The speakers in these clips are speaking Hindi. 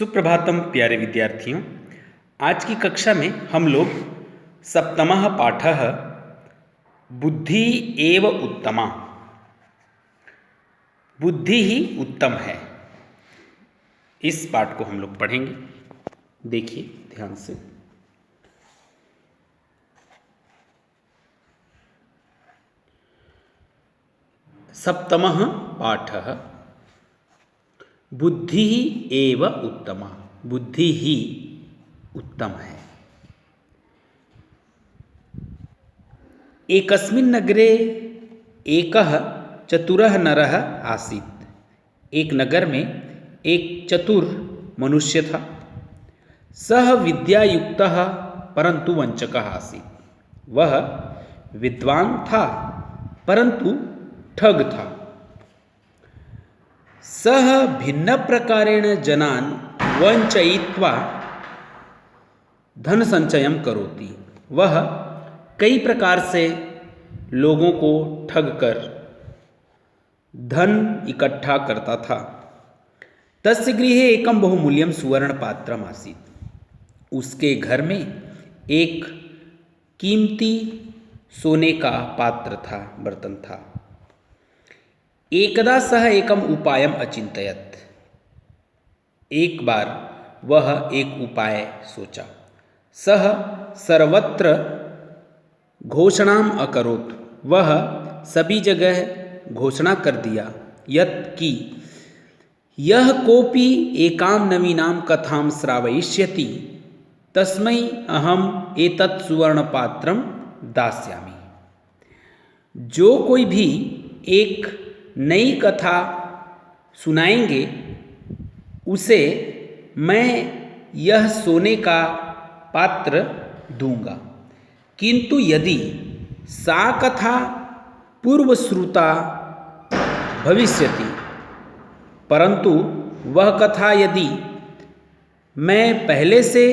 सुप्रभातम प्यारे विद्यार्थियों। आज की कक्षा में हम लोग सप्तमः पाठः बुद्धि एव उत्तमा, बुद्धि ही उत्तम है, इस पाठ को हम लोग पढ़ेंगे। देखिए ध्यान से। सप्तमः पाठः बुद्धि एव उत्तमा, बुद्धि ही उत्तम है। एकस्मिन् नगरे एकः चतुरः नरः आसीत्। एक नगर में एक चतुर मनुष्य था। सः विद्यायुक्तः परंतु वंचकः आसीत्। वह विद्वान था परंतु ठग था। सः भिन्न प्रकारेण जनान् वंचयित्वा धन संचयं करोति। वह कई प्रकार से लोगों को ठग कर धन इकट्ठा करता था। तस्य गृहे एकं बहुमूल्यं सुवर्णपात्रम् आसीत्। उसके घर में एक कीमती सोने का पात्र था, बर्तन था। एकदा सः एकम् उपायम् अचिन्तयत्। एक बार वह एक उपाय सोचा। सः सर्वत्र घोषणाम् अकरोत्। वह सभी जगह घोषणा कर दिया यत् कि यः कोऽपि एकां नवीनां कथां श्रावयिष्यति तस्मै अहम् एतत् सुवर्णपात्रं दास्यामि। जो कोई भी एक नई कथा सुनाएंगे उसे मैं यह सोने का पात्र दूंगा। किंतु यदि सा कथा पूर्वश्रुता भविष्यति, परंतु वह कथा यदि मैं पहले से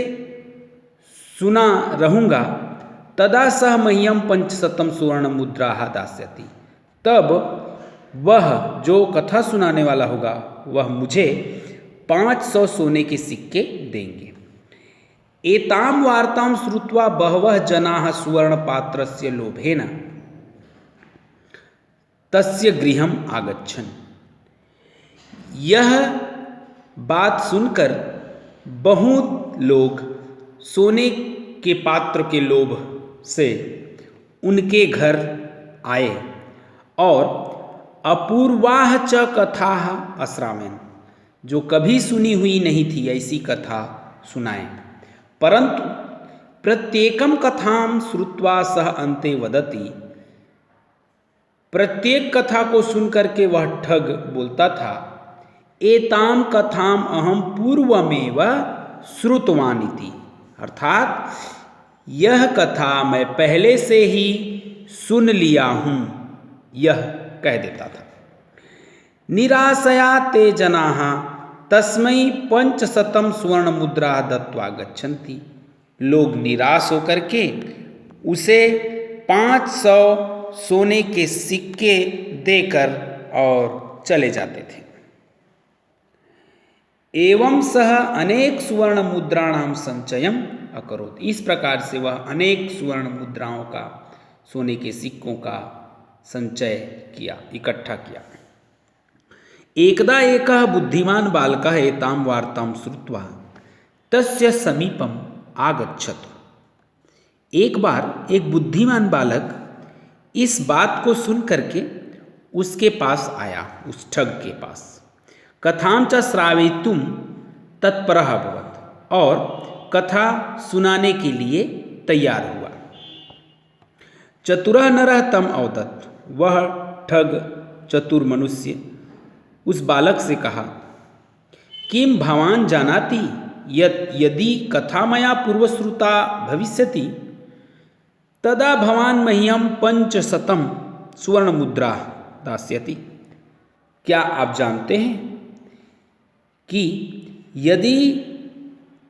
सुना रहूँगा तदा सः मह्यं 500 सुवर्णमुद्राः दास्यति। तब वह जो कथा सुनाने वाला होगा वह मुझे 500 सोने के सिक्के देंगे। एतां वार्तां श्रुत्वा बहवः जनाः सुवर्णपात्रस्य लोभेन तस्य गृहम् आगच्छन्। यह बात सुनकर बहुत लोग सोने के पात्र के लोभ से उनके घर आए और अपूर्वाः च कथाः अश्रावयन्, जो कभी सुनी हुई नहीं थी ऐसी कथा सुनाएं। परंतु प्रत्येकं कथां श्रुत्वा सः अन्ते वदति। प्रत्येक कथा को सुनकर के वह ठग बोलता था, एतां कथाम् अहं पूर्वमेव श्रुतवान् इति, अर्थात यह कथा मैं पहले से ही सुन लिया हूँ, यह कह देता था। निराशया ते जनाः तस्मै 500 सुवर्णमुद्राः दत्त्वा गच्छन्ति। लोग निराश होकर के उसे 500 सोने के सिक्के देकर और चले जाते थे। एवं सः अनेक सुवर्ण मुद्राणां संचयम् अकरोत्। इस प्रकार से वह अनेक सुवर्ण मुद्राओं का, सोने के सिक्कों का संचय किया, इकट्ठा किया। एकदा एकः बुद्धिमान बालकः एतां वार्तां श्रुत्वा तस्य समीपम् आगच्छत्। एक बार एक बुद्धिमान बालक इस बात को सुन करके उसके पास आया, उस ठग के पास। कथां च श्रावयितुं तत्परः अभवत्, और कथा सुनाने के लिए तैयार हुआ। चतुरः नरः तम् अवदत्। वह ठग चतुर मनुष्य उस बालक से कहा, किं भवान् जानाति यत् यदि कथा मया पूर्वश्रुता भविष्यति तदा भवान् मह्यं 500 सुवर्णमुद्रा दास्यति। क्या आप जानते हैं कि यदि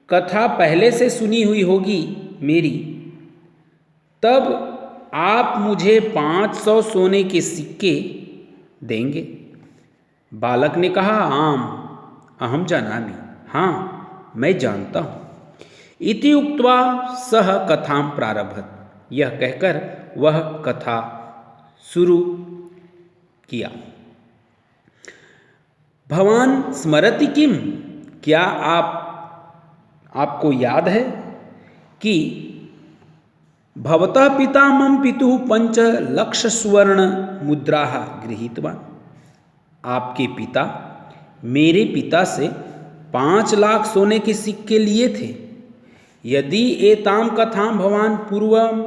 कथा पहले से सुनी हुई होगी मेरी, तब आप मुझे 500 सोने के सिक्के देंगे। बालक ने कहा, आम अहम जानामि, हाँ मैं जानता हूँ। इति उक्त्वा सह कथां प्रारभत, यह कहकर वह कथा शुरू किया। भवान स्मरति किम, क्या आपको याद है कि भवतः पिता मम पितुः 5 लक्ष सुवर्ण मुद्राः गृहीतवान्, आपके पिता मेरे पिता से 5 लाख सोने के सिक्के लिए थे। यदि एतां कथां भवान पूर्वं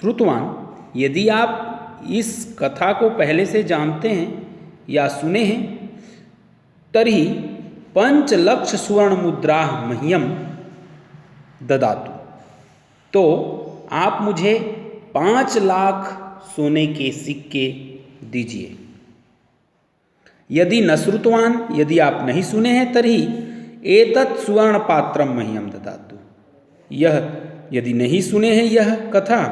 श्रुतवान्, यदि आप इस कथा को पहले से जानते हैं या सुने हैं, तर्हि 5 लक्ष सुवर्ण मुद्रा मह्यम ददातु, तो आप मुझे 5 लाख सोने के सिक्के दीजिए। यदि न श्रुतवान्, यदि आप नहीं सुने हैं, तर्हि एतत् सुवर्ण पात्रम मह्यम ददातु, यह यदि नहीं सुने हैं यह कथा,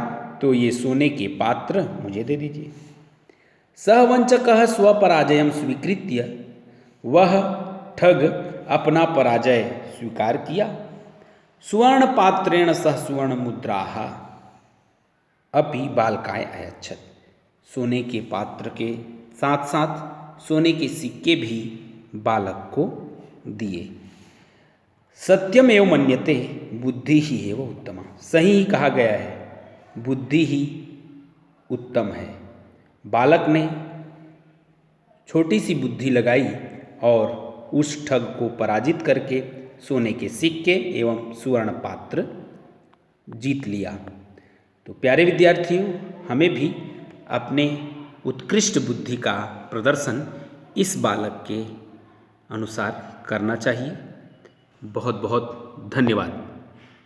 तो ये सोने के पात्र मुझे दे दीजिए। सह वंचकः स्वपराजयं स्वीकृत्य, वह ठग अपना पराजय स्वीकार किया। सुवर्ण पात्रेण सह सुवर्ण मुद्राः अपि बालकाय अयच्छत्, सोने के पात्र के साथ साथ सोने के सिक्के भी बालक को दिए। सत्यमेव मन्यते बुद्धि ही एव उत्तमा, सही ही कहा गया है, बुद्धि ही उत्तम है। बालक ने छोटी सी बुद्धि लगाई और उस ठग को पराजित करके सोने के सिक्के एवं सुवर्ण पात्र जीत लिया। तो प्यारे विद्यार्थियों, हमें भी अपने उत्कृष्ट बुद्धि का प्रदर्शन इस बालक के अनुसार करना चाहिए। बहुत बहुत धन्यवाद।